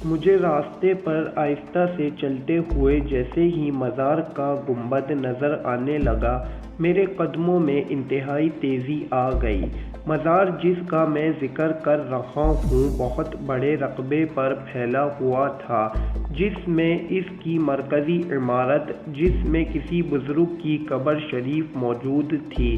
مجھے راستے پر آہستہ سے چلتے ہوئے جیسے ہی مزار کا گنبد نظر آنے لگا، میرے قدموں میں انتہائی تیزی آ گئی۔ مزار جس کا میں ذکر کر رہا ہوں بہت بڑے رقبے پر پھیلا ہوا تھا، جس میں اس کی مرکزی عمارت، جس میں کسی بزرگ کی قبر شریف موجود تھی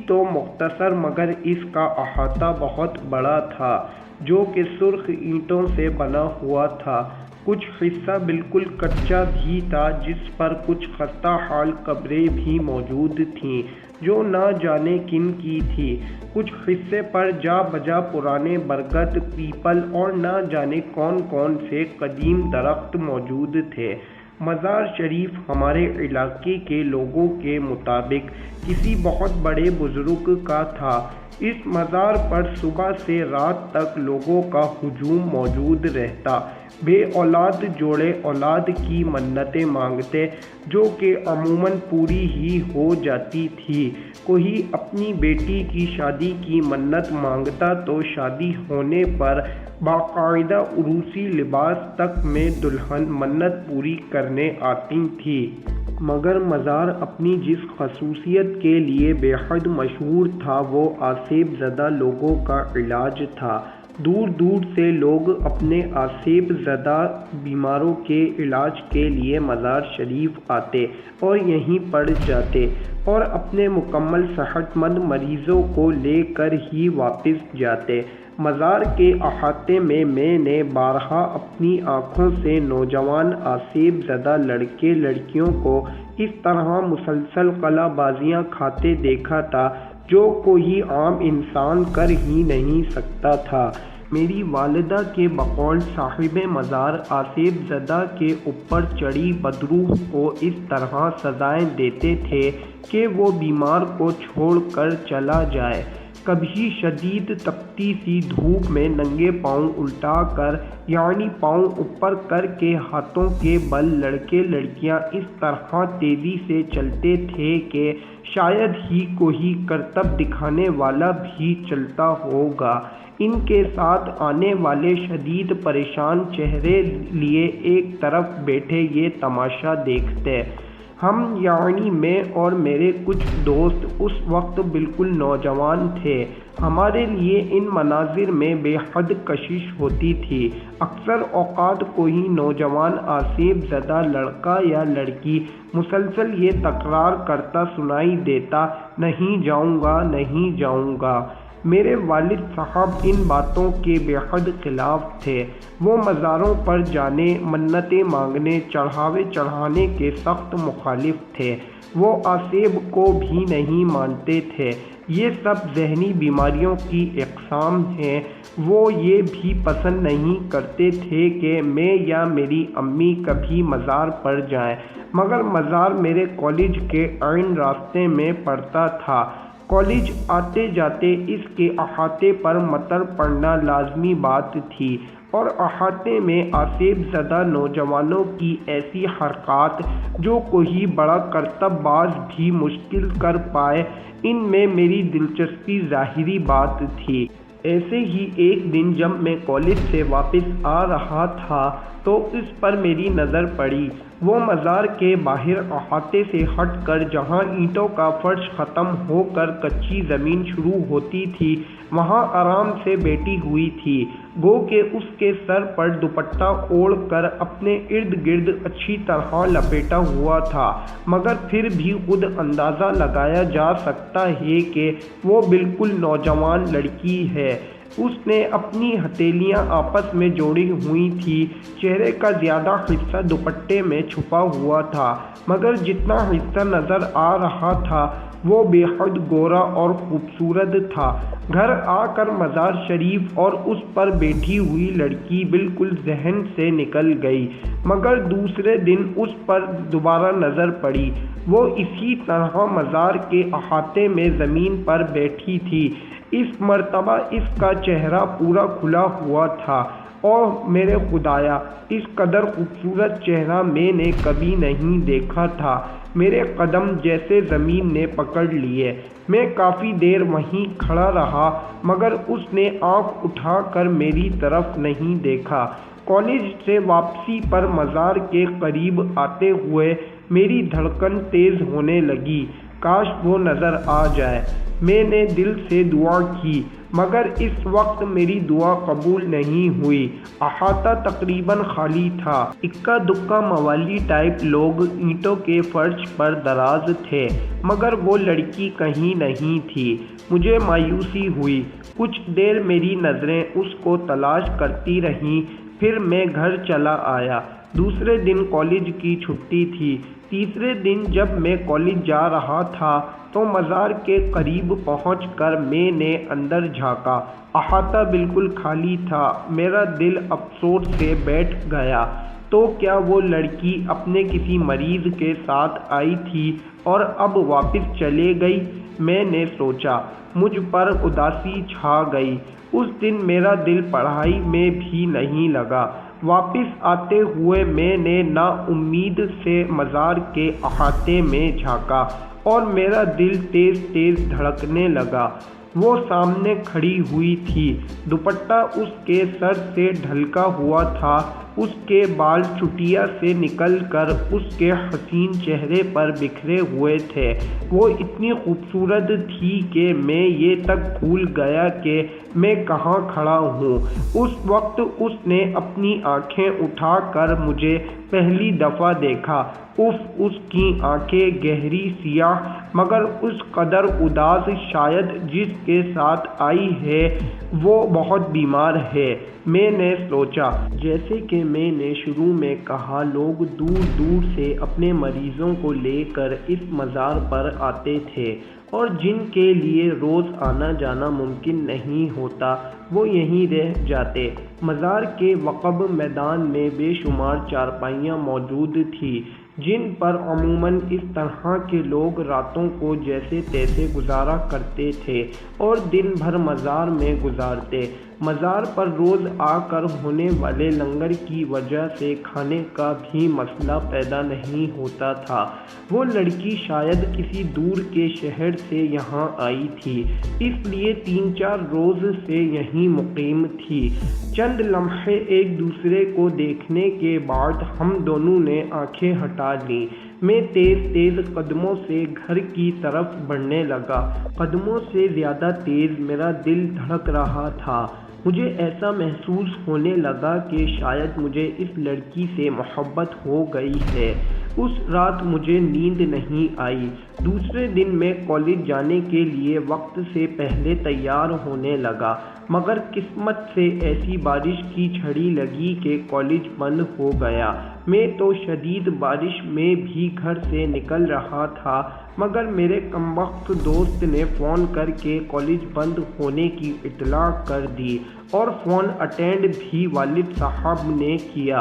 تو مختصر، مگر اس کا احاطہ بہت بڑا تھا، جو کہ سرخ اینٹوں سے بنا ہوا تھا۔ کچھ حصہ بالکل کچا بھی تھا، جس پر کچھ خستہ حال قبریں بھی موجود تھیں جو نہ جانے کن کی تھی۔ کچھ حصے پر جا بجا پرانے برگد، پیپل اور نہ جانے کون کون سے قدیم درخت موجود تھے۔ مزار شریف ہمارے علاقے کے لوگوں کے مطابق کسی بہت بڑے بزرگ کا تھا۔ اس مزار پر صبح سے رات تک لوگوں کا ہجوم موجود رہتا۔ بے اولاد جوڑے اولاد کی منتیں مانگتے، جو کہ عموماً پوری ہی ہو جاتی تھی۔ کوئی اپنی بیٹی کی شادی کی منت مانگتا تو شادی ہونے پر باقاعدہ عروسی لباس تک میں دلہن منت پوری کرنے آتی تھی۔ مگر مزار اپنی جس خصوصیت کے لیے بے حد مشہور تھا، وہ آسیب زدہ لوگوں کا علاج تھا۔ دور دور سے لوگ اپنے آسیب زدہ بیماروں کے علاج کے لیے مزار شریف آتے اور یہیں پڑ جاتے اور اپنے مکمل صحت مند مریضوں کو لے کر ہی واپس جاتے۔ مزار کے احاطے میں نے بارہا اپنی آنکھوں سے نوجوان آسیب زدہ لڑکے لڑکیوں کو اس طرح مسلسل قلع بازیاں کھاتے دیکھا تھا، جو کوئی عام انسان کر ہی نہیں سکتا تھا۔ میری والدہ کے بقول صاحب مزار آسیب زدہ کے اوپر چڑھی بدروح کو اس طرح سزائیں دیتے تھے کہ وہ بیمار کو چھوڑ کر چلا جائے۔ کبھی شدید تپتی سی دھوپ میں ننگے پاؤں الٹا کر، یعنی پاؤں اوپر کر کے ہاتھوں کے بل لڑکے لڑکیاں اس طرح تیزی سے چلتے تھے کہ شاید ہی کوئی کرتب دکھانے والا بھی چلتا ہوگا۔ ان کے ساتھ آنے والے شدید پریشان چہرے لیے ایک طرف بیٹھے یہ تماشا دیکھتے۔ ہم یعنی میں اور میرے کچھ دوست اس وقت بالکل نوجوان تھے۔ ہمارے لیے ان مناظر میں بے حد کشش ہوتی تھی۔ اکثر اوقات کوئی نوجوان آسیب زدہ لڑکا یا لڑکی مسلسل یہ تکرار کرتا سنائی دیتا، نہیں جاؤں گا، نہیں جاؤں گا۔ میرے والد صاحب ان باتوں کے بے حد خلاف تھے۔ وہ مزاروں پر جانے، منتیں مانگنے، چڑھاوے چڑھانے کے سخت مخالف تھے۔ وہ آسیب کو بھی نہیں مانتے تھے۔ یہ سب ذہنی بیماریوں کی اقسام ہیں۔ وہ یہ بھی پسند نہیں کرتے تھے کہ میں یا میری امی کبھی مزار پر جائیں، مگر مزار میرے کالج کے عین راستے میں پڑتا تھا۔ کالج آتے جاتے اس کے احاطے پر مطر پڑنا لازمی بات تھی، اور احاطے میں آسیب زدہ نوجوانوں کی ایسی حرکات جو کوئی بڑا کرتب باز بھی مشکل کر پائے، ان میں میری دلچسپی ظاہری بات تھی۔ ایسے ہی ایک دن جب میں کالج سے واپس آ رہا تھا تو اس پر میری نظر پڑی۔ وہ مزار کے باہر احاطے سے ہٹ کر جہاں اینٹوں کا فرش ختم ہو کر کچی زمین شروع ہوتی تھی، وہاں آرام سے بیٹھی ہوئی تھی، گو کہ اس کے سر پر دوپٹہ اوڑھ کر اپنے ارد گرد اچھی طرح لپیٹا ہوا تھا، مگر پھر بھی خود اندازہ لگایا جا سکتا ہے کہ وہ بالکل نوجوان لڑکی ہے۔ اس نے اپنی ہتھیلیاں آپس میں جوڑی ہوئی تھی، چہرے کا زیادہ حصہ دوپٹے میں چھپا ہوا تھا، مگر جتنا حصہ نظر آ رہا تھا وہ بے حد گورا اور خوبصورت تھا۔ گھر آ کر مزار شریف اور اس پر بیٹھی ہوئی لڑکی بالکل ذہن سے نکل گئی، مگر دوسرے دن اس پر دوبارہ نظر پڑی۔ وہ اسی طرح مزار کے احاطے میں زمین پر بیٹھی تھی۔ اس مرتبہ اس کا چہرہ پورا کھلا ہوا تھا، اور میرے خدایا، اس قدر خوبصورت چہرہ میں نے کبھی نہیں دیکھا تھا۔ میرے قدم جیسے زمین نے پکڑ لیے۔ میں کافی دیر وہیں کھڑا رہا، مگر اس نے آنکھ اٹھا کر میری طرف نہیں دیکھا۔ کالج سے واپسی پر مزار کے قریب آتے ہوئے میری دھڑکن تیز ہونے لگی۔ کاش وہ نظر آ جائے۔ میں نے دل سے دعا کی، مگر اس وقت میری دعا قبول نہیں ہوئی۔ احاطہ تقریباً خالی تھا۔ اکا دکا موالی ٹائپ لوگ اینٹوں کے فرش پر دراز تھے، مگر وہ لڑکی کہیں نہیں تھی۔ مجھے مایوسی ہوئی۔ کچھ دیر میری نظریں اس کو تلاش کرتی رہیں، پھر میں گھر چلا آیا۔ دوسرے دن کالج کی چھٹی تھی۔ تیسرے دن جب میں کالج جا رہا تھا تو مزار کے قریب پہنچ کر میں نے اندر جھانکا۔ احاطہ بالکل خالی تھا۔ میرا دل افسوس سے بیٹھ گیا۔ تو کیا وہ لڑکی اپنے کسی مریض کے ساتھ آئی تھی اور اب واپس چلے گئی؟ میں نے سوچا۔ مجھ پر اداسی چھا گئی۔ اس دن میرا دل پڑھائی میں بھی نہیں لگا۔ واپس آتے ہوئے میں نے نا امید سے مزار کے احاطے میں جھانکا اور میرا دل تیز تیز دھڑکنے لگا۔ وہ سامنے کھڑی ہوئی تھی۔ دوپٹہ اس کے سر سے ڈھلکا ہوا تھا۔ اس کے بال چٹیا سے نکل کر اس کے حسین چہرے پر بکھرے ہوئے تھے۔ وہ اتنی خوبصورت تھی کہ میں یہ تک بھول گیا کہ میں کہاں کھڑا ہوں۔ اس وقت اس نے اپنی آنکھیں اٹھا کر مجھے پہلی دفعہ دیکھا۔ اف، اس کی آنکھیں گہری سیاہ مگر اس قدر اداس، شاید جس کے ساتھ آئی ہے وہ بہت بیمار ہے۔ میں نے سوچا، جیسے کہ میں نے شروع میں کہا، لوگ دور دور سے اپنے مریضوں کو لے کر اس مزار پر آتے تھے اور جن کے لیے روز آنا جانا ممکن نہیں ہوتا وہ یہیں رہ جاتے۔ مزار کے وقف میدان میں بے شمار چارپائیاں موجود تھیں جن پر عموماً اس طرح کے لوگ راتوں کو جیسے تیسے گزارا کرتے تھے اور دن بھر مزار میں گزارتے۔ مزار پر روز آ کر ہونے والے لنگر کی وجہ سے کھانے کا بھی مسئلہ پیدا نہیں ہوتا تھا۔ وہ لڑکی شاید کسی دور کے شہر سے یہاں آئی تھی، اس لیے 3-4 روز سے یہیں مقیم تھی۔ چند لمحے ایک دوسرے کو دیکھنے کے بعد ہم دونوں نے آنکھیں ہٹا لیں۔ میں تیز تیز قدموں سے گھر کی طرف بڑھنے لگا۔ قدموں سے زیادہ تیز میرا دل دھڑک رہا تھا۔ مجھے ایسا محسوس ہونے لگا کہ شاید مجھے اس لڑکی سے محبت ہو گئی ہے۔ اس رات مجھے نیند نہیں آئی۔ دوسرے دن میں کالج جانے کے لیے وقت سے پہلے تیار ہونے لگا، مگر قسمت سے ایسی بارش کی جھڑی لگی کہ کالج بند ہو گیا۔ میں تو شدید بارش میں بھی گھر سے نکل رہا تھا، مگر میرے کمبخت دوست نے فون کر کے کالج بند ہونے کی اطلاع کر دی اور فون اٹینڈ بھی والد صاحب نے کیا،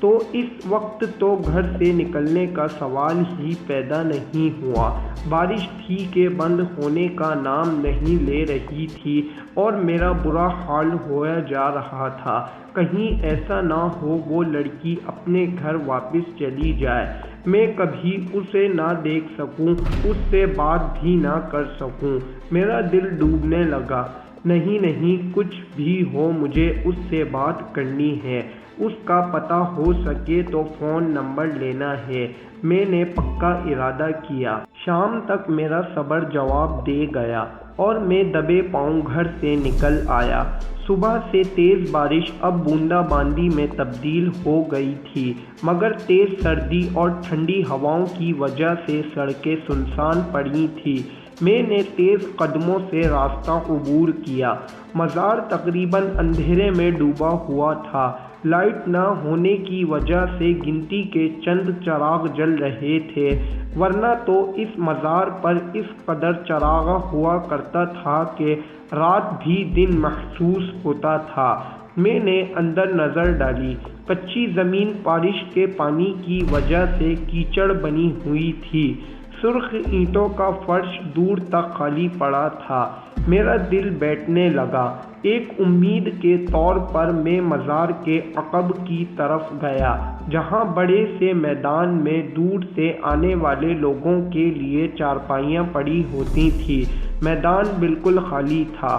تو اس وقت تو گھر سے نکلنے کا سوال ہی پیدا نہیں ہوا۔ بارش تھی کہ بند ہونے کا نام نہیں لے رہی تھی اور میرا برا حال ہوا جا رہا تھا۔ کہیں ایسا نہ ہو وہ لڑکی اپنے گھر واپس چلی جائے، میں کبھی اسے نہ دیکھ سکوں، اس سے بات بھی نہ کر سکوں۔ میرا دل ڈوبنے لگا۔ نہیں، کچھ بھی ہو مجھے اس سے بات کرنی ہے، اس کا پتہ ہو سکے تو فون نمبر لینا ہے۔ میں نے پکا ارادہ کیا۔ شام تک میرا صبر جواب دے گیا اور میں دبے پاؤں گھر سے نکل آیا۔ صبح سے تیز بارش اب بوندا باندی میں تبدیل ہو گئی تھی، مگر تیز سردی اور ٹھنڈی ہواؤں کی وجہ سے سڑکیں سنسان پڑی تھیں۔ میں نے تیز قدموں سے راستہ عبور کیا۔ مزار تقریباً اندھیرے میں ڈوبا ہوا تھا۔ لائٹ نہ ہونے کی وجہ سے گنتی کے چند چراغ جل رہے تھے، ورنہ تو اس مزار پر اس قدر چراغ ہوا کرتا تھا کہ رات بھی دن محسوس ہوتا تھا۔ میں نے اندر نظر ڈالی۔ کچی زمین بارش کے پانی کی وجہ سے کیچڑ بنی ہوئی تھی۔ سرخ اینٹوں کا فرش دور تک خالی پڑا تھا۔ میرا دل بیٹھنے لگا۔ ایک امید کے طور پر میں مزار کے عقب کی طرف گیا، جہاں بڑے سے میدان میں دور سے آنے والے لوگوں کے لیے چارپائیاں پڑی ہوتی تھیں۔ میدان بالکل خالی تھا۔